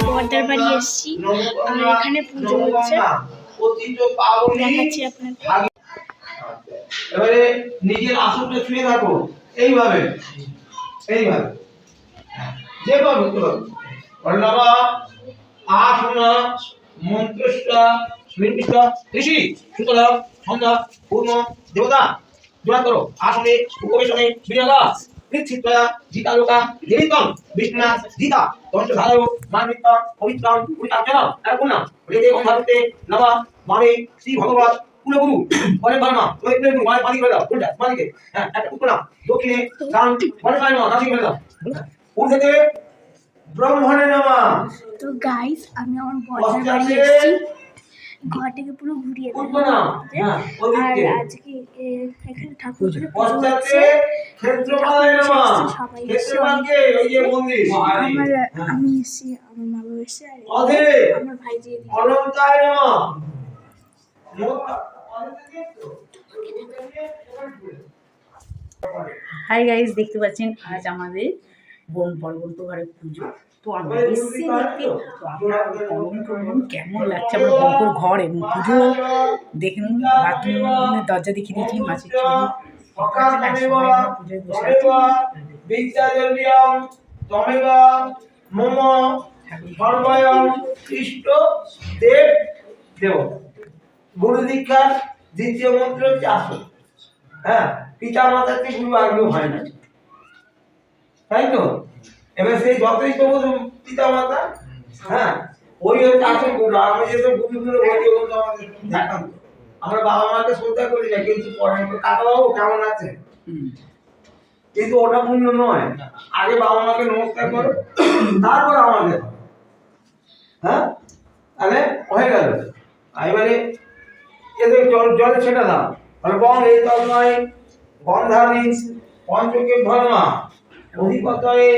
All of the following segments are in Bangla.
বর্দার বাড়ি এসেছি আর এখানে পুজো হচ্ছে, দেখাচ্ছি আপনাদের। এবারে নিজের আসনটা শুয়ে থাকো এইভাবে এইভাবে যেভাবে অর্ণবা আসনা মন্ত্রষ্টা স্মৃতিষ্টা ঋষি সুতরাং সন্ধ্যা পূর্ণ দেবতা জোড়া করো আসনে উপবেশনে বিরাগা কৃচ্ছিত্তয়া জিতালোকা দেবিতম বিষ্ণুনাথ জিতা দন্তধারয় মানবিত্তা পবিত্রাম পুরিতার্চনা আর পুণ্য হৃদয়ে গন্ধারুতে নবা মামে শ্রী ভগবান কুলগুরু পরে বর্মা ওই কুলগুরু মানে পানি করে দাও উল্টা পানিকে হ্যাঁ একটা কুকুরা দক্ষিণে গান পরে পানি নাও নাসিক করে দাও উর্ধেতে ব্রহ্মণে নমঃ। তো গাইস আমি আমার বর্দার বাড়ি এসেছি, ঘরটাকে পুরো ঘুরিয়ে দেবো। আর আজকে এখানে ঠাকুর সবাই আমি এসেছি, আমার মা বাবা এসেছে আর আমার ভাই যে হাই গাইস, দেখতে পাচ্ছেন আজ আমাদের বড়বন্ত ঘরে পুজো। তো আমরা এসেছি দেখতে, তো আপনারা কমেন্ট করবেন কেমন লাগছে আমার বড়বন্তর ঘর এবং পুজো। দেখুন বাথরুমের দরজা দেখিয়ে দিয়েছি, মাছের ছবি পুজোয় বসে গুরু দীক্ষার দ্বিতীয় মন্ত্র হচ্ছে আসন। হ্যাঁ, পিতা মাতার থেকে গুরু আগ্রহ হয় না, তাই তো? এবার সেই যতই তবু পিতা মাতা, হ্যাঁ ওই হচ্ছে আসল গুরু। আমরা যেহেতু গুরুগুলো বলি আমাদের দেখান, আমরা বাবা মাকে শ্রদ্ধা করি না, কিন্তু পরে কাকা বাবু কেমন আছে, কিন্তু ওটা পূর্ণ নয়। আগে বাবা মাকে নমস্কার করো, তারপর আমাদের, হ্যাঁ তাহলে হয়ে গেল। এবারে এদের জলে ছেটা দাও। বং এই তন্ময় গন্ধারী পঞ্চকে ধর্মা অধিপতয়ে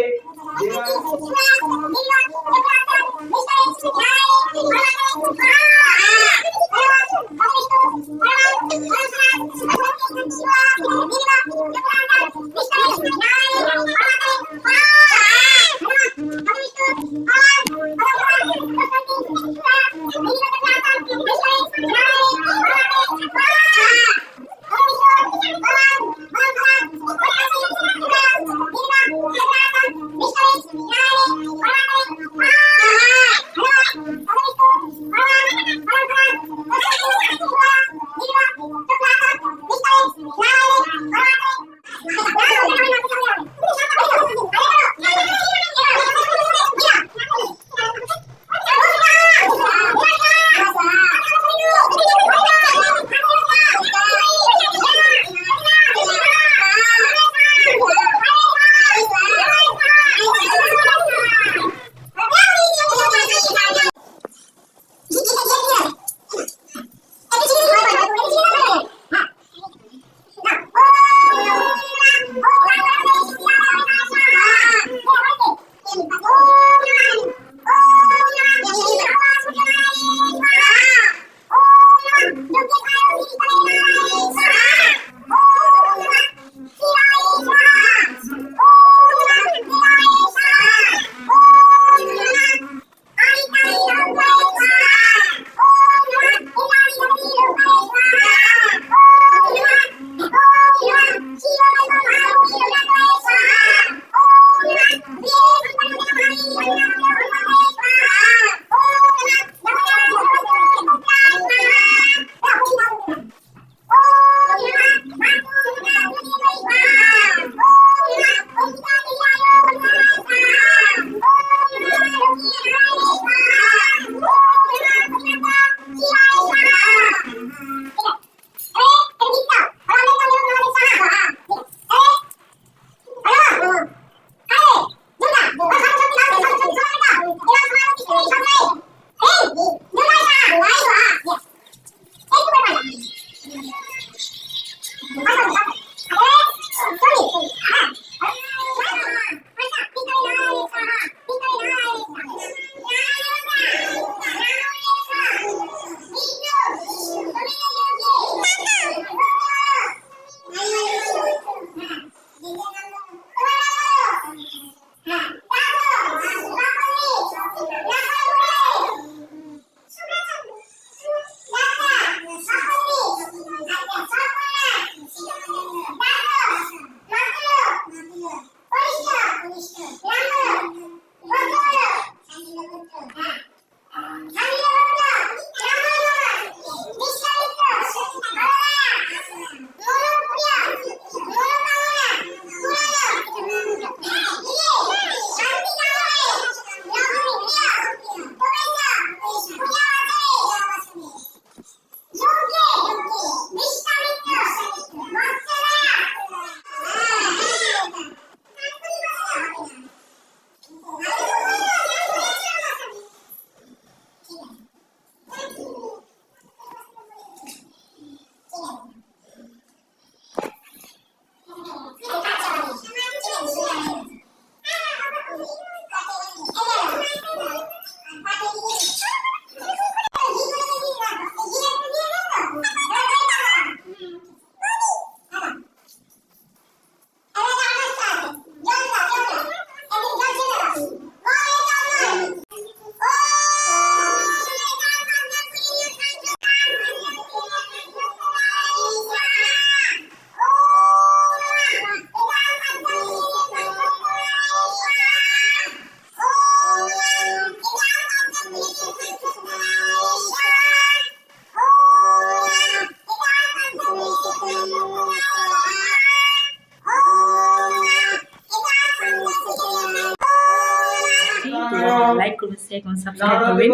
লাইক করবেন, শেয়ার করবেন, সাবস্ক্রাইব করবেন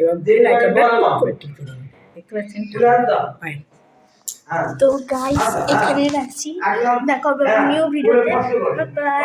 এবং বেল আইকনটা ক্লিক করে টিপে দেবেন। দেখতে পাচ্ছেন, বাই। তো গাইস এখানে রাখছি, দেখা হবে নিউ ভিডিওতে। বাই।